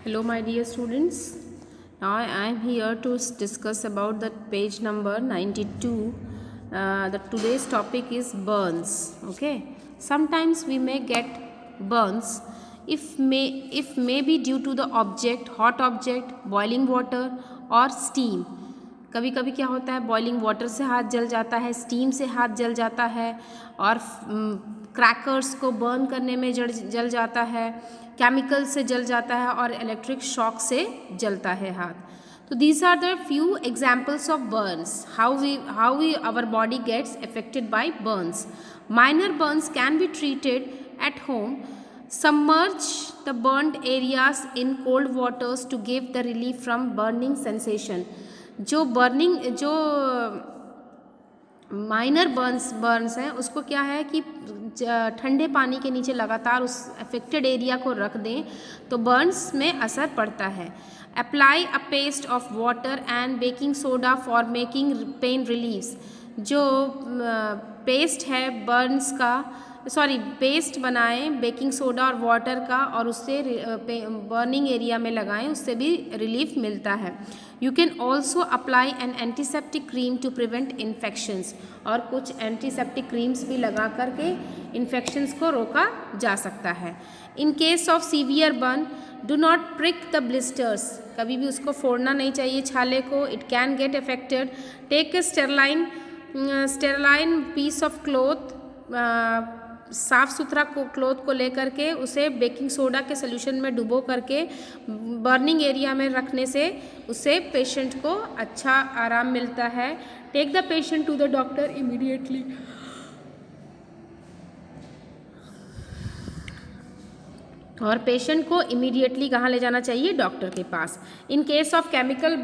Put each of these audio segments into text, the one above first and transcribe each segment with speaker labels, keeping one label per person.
Speaker 1: Hello my dear students. Now I am here to discuss about the page number 92. The today's topic is burns. Okay. Sometimes we may get burns if maybe due to the object, hot object, boiling water or steam. कभी कभी क्या होता है, boiling water से हाथ जल जाता है, स्टीम से हाथ जल जाता है और क्रैकर्स को बर्न करने में जल जाता है, केमिकल से जल जाता है और इलेक्ट्रिक शॉक से जलता है हाथ. तो these are the few examples of burns, how we our body gets affected by burns. Minor burns can be treated at home. Submerge the burnt areas in cold waters to give the relief from burning sensation. जो minor Burns हैं उसको क्या है कि ठंडे पानी के नीचे लगातार उस अफेक्टेड एरिया को रख दें तो बर्न्स में असर पड़ता है. Apply a paste of water and baking soda for making pain relieves. जो पेस्ट है बर्न्स का, पेस्ट बनाएं बेकिंग सोडा और वाटर का और उससे बर्निंग एरिया में लगाएं, उससे भी रिलीफ मिलता है. You can also apply an antiseptic cream to prevent infections. और कुछ एंटीसेप्टिक क्रीम्स भी लगा करके इन्फेक्शंस को रोका जा सकता है. In case of severe burn do not prick the blisters. कभी भी उसको फोड़ना नहीं चाहिए छाले को. It can get affected. Take a sterile piece of cloth. साफ़ सुथरा क्लॉथ को लेकर के उसे बेकिंग सोडा के सोल्यूशन में डुबो करके बर्निंग एरिया में रखने से उससे पेशेंट को अच्छा आराम मिलता है. Take the patient to the doctor immediately. और पेशेंट को इमीडिएटली कहाँ ले जाना चाहिए? डॉक्टर के पास. In case of chemical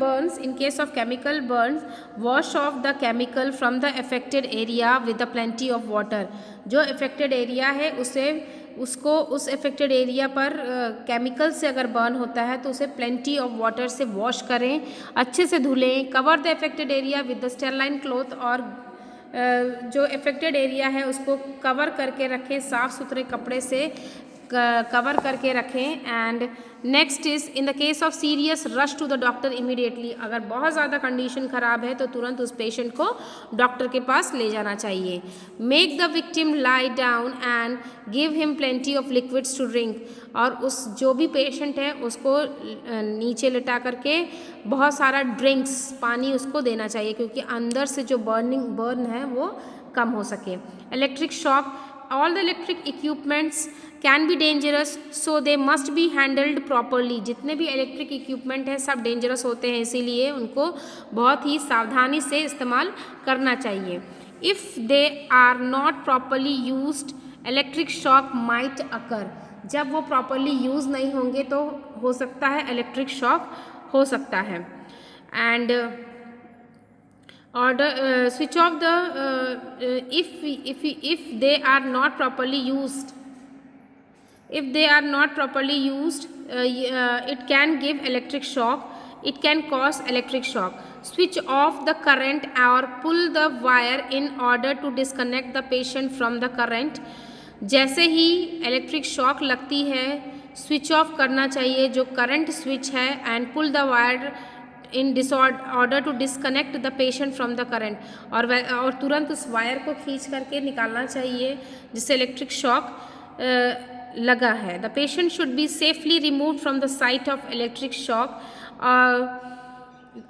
Speaker 1: burns wash off the chemical from the affected area with the plenty of water. जो अफेक्टेड एरिया है उस अफेक्टेड एरिया पर केमिकल से अगर बर्न होता है तो उसे प्लेंटी ऑफ वाटर से वॉश करें, अच्छे से धुलें. Cover the affected area with the sterile cloth. और जो अफेक्टेड एरिया है उसको कवर करके रखें, साफ़ सुथरे कपड़े से कवर करके रखें. And next is in the case of serious rush to the doctor immediately. अगर बहुत ज़्यादा कंडीशन ख़राब है तो तुरंत उस पेशेंट को डॉक्टर के पास ले जाना चाहिए. Make the victim lie down and give him plenty of liquids to drink. और उस जो भी पेशेंट है उसको नीचे लिटा करके बहुत सारा ड्रिंक्स, पानी उसको देना चाहिए क्योंकि अंदर से जो बर्न है वो कम हो सके. Electric shock. All the electric equipments can be dangerous, so they must be handled properly. जितने भी इलेक्ट्रिक इक्विपमेंट हैं सब डेंजरस होते हैं, इसीलिए उनको बहुत ही सावधानी से इस्तेमाल करना चाहिए. If they are not properly used, electric shock might occur. जब वो प्रॉपरली यूज़ नहीं होंगे तो हो सकता है इलेक्ट्रिक शॉक हो सकता है. And switch off the if they are not properly used. If they are not properly used, it can give electric shock. It can cause electric shock. Switch off the current or pull the wire in order to disconnect the patient from the current. जैसे ही electric shock लगती है switch off करना चाहिए जो current switch है. And pull the wire in order to disconnect the patient from the current. और तुरंत उस वायर को खींच करके निकालना चाहिए जिससे इलेक्ट्रिक शॉक लगा है. The patient should be safely remove from the site of electric shock.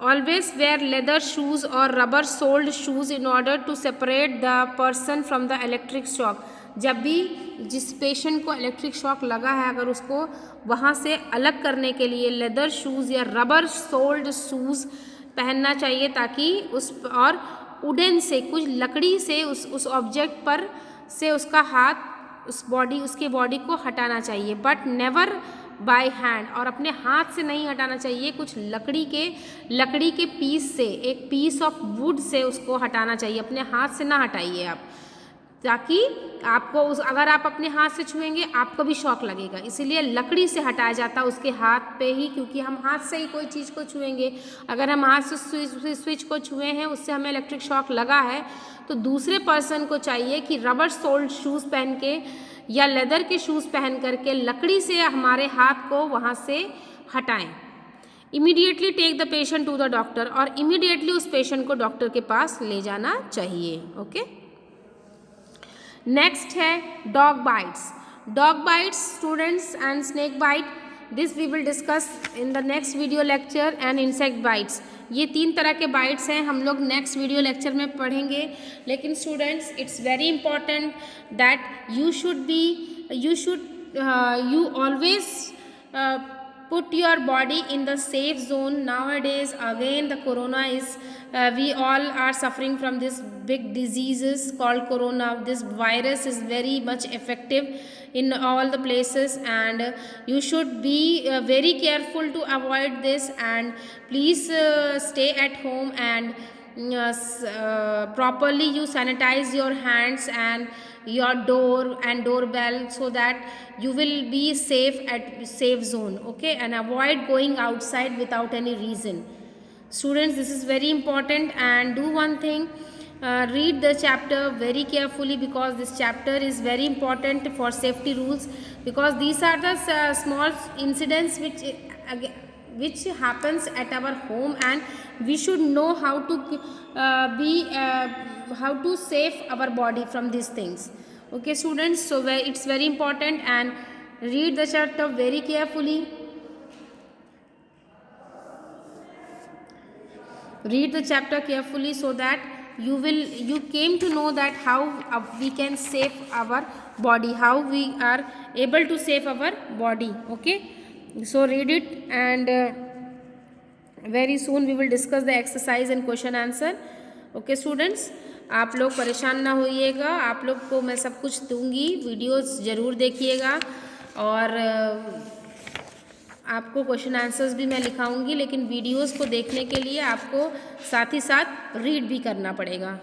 Speaker 1: Always wear leather shoes और rubber soled shoes in order to separate the person from the electric shock. जब भी जिस patient को electric shock लगा है अगर उसको वहाँ से अलग करने के लिए लेदर शूज़ या रबर सोल्ड शूज़ पहनना चाहिए ताकि उस और वुडन से कुछ लकड़ी से उस ऑब्जेक्ट पर से उसका हाथ उसके बॉडी को हटाना चाहिए. But never by hand. और अपने हाथ से नहीं हटाना चाहिए. कुछ लकड़ी के पीस से, एक पीस ऑफ वुड से उसको हटाना चाहिए. अपने हाथ से ना हटाइए आप, ताकि आपको अगर आप अपने हाथ से छुएंगे आपको भी शॉक लगेगा. इसीलिए लकड़ी से हटाया जाता है उसके हाथ पे ही, क्योंकि हम हाथ से ही कोई चीज़ को छुएंगे. अगर हम हाथ से स्विच को छुए हैं उससे हमें इलेक्ट्रिक शॉक लगा है तो दूसरे पर्सन को चाहिए कि रबर सोल्ड शूज़ पहन के या लेदर के शूज़ पहन करके लकड़ी से हमारे हाथ को वहाँ से हटाएं। Immediately take the patient to the doctor, और इमीडिएटली उस पेशेंट को डॉक्टर के पास ले जाना चाहिए। ओके, नेक्स्ट है dog bites. Dog bites students and snake bite, this we will discuss in the next video lecture, and insect bites. ये 3 तरह के बाइट्स हैं, हम लोग नेक्स्ट वीडियो लेक्चर में पढ़ेंगे। लेकिन students it's very important that you always put your body in the safe zone. Nowadays again the corona is we all are suffering from this big diseases called corona. This virus is very much effective in all the places, and you should be very careful to avoid this, and please stay at home, and properly you sanitize your hands and your door and doorbell, so that you will be safe at safe zone. Okay, and avoid going outside without any reason. Students, this is very important, and do one thing, read the chapter very carefully, because this chapter is very important for safety rules, because these are the small incidents which happens at our home, and we should know how to how to save our body from these things. Okay students, so it's very important, and read the chapter very carefully. Read the chapter carefully, so that you came to know that how we can save our body, how we are able to save our body. Okay, so read it, and very soon we will discuss the exercise and question answer. Okay students, आप लोग परेशान ना होइएगा, आप लोग को मैं सब कुछ दूंगी, वीडियोस ज़रूर देखिएगा, और आपको क्वेश्चन आंसर्स भी मैं लिखाऊंगी, लेकिन वीडियोस को देखने के लिए आपको साथ ही साथ रीड भी करना पड़ेगा।